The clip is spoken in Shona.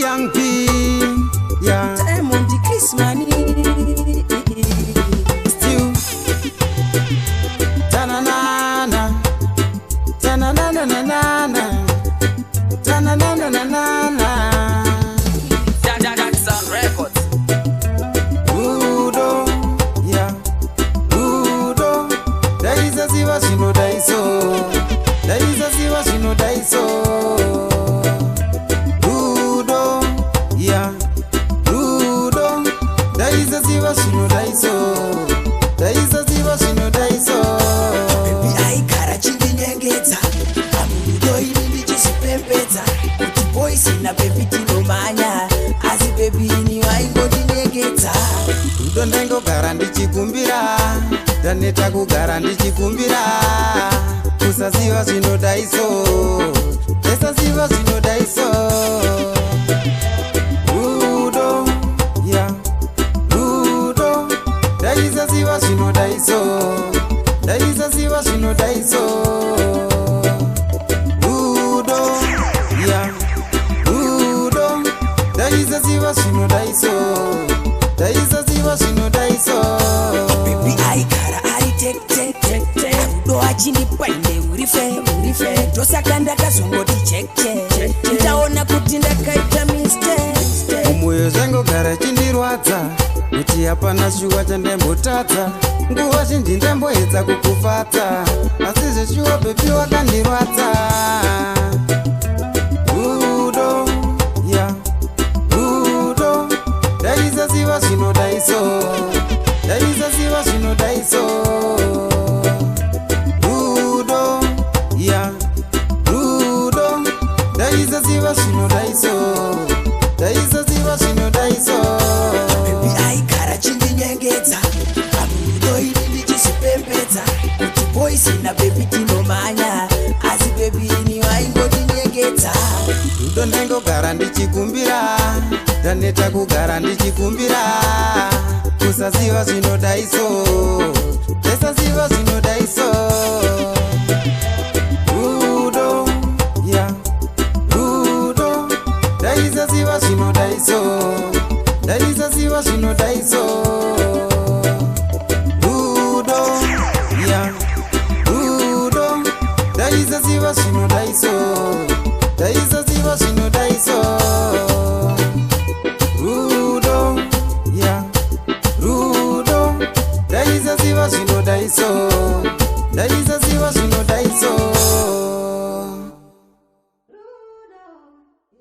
Young P, yeah. Diamond Chris Money. Still, ta-na-na-na, ta-na-na-na-na-na, ta-na-na-na-na-na. That's on records. Udo, yeah. Udo, Daisa Siva Shino Daiso, Daisa Siva Shino Daiso. Udo, yeah. Udo, Daisa Siva Shino Daiso, Daisa Siva Shino Daiso. Baby aikara chindinyengetsa amudo ini ndichisipembedza kuti boys na baby tinomanya asi baby ini waingodinyengetsa. Udo ndengogara ndichikumbira, ndaneta kugara ndichikumbira, kusaziva zvinodaiso, esaziva zvinodaiso. Udo, yeah. Udo, ndaisaziva zvinodaiso, ndaisaziva zvinodaiso. Udo, yeah. Udo, ndaisaziva zvinodaiso, ndaisaziva zvinodaiso. Baby aikara ari tek udo achindipaine urife ndosaka ndakazongoti check ndaona kuti ndakaita mistake. Mumwoyo zvangogara chindirwadza kuti hapana shuwa chandembotadza, nguva zhinji ndamboedza kukufadza asi zveshuwa bebi wakandirwadza. Udo, yeah. Udo, ndaisaziva zvinodaiso, ndaisaziva zvinodaiso. Udo, yeah. Udo, ndaisaziva zvinodaiso, ndaisaziva zvinodaiso. Baby aikara chindinyengetsa amudo ini ndichisipembedza kuti boys na baby tinomanya asi baby ini waingodinyengetsa. Udo ndengogara ndichikumbira, ndaneta kugara ndichikumbira, kusaziva zvinodaiso, esaziva zvinodaiso. Udo, yeah. Udo, ndaisaziva zvinodaiso, ndaisaziva zvinodaiso. Udo, yeah. Udo, ndaisaziva zvinodaiso.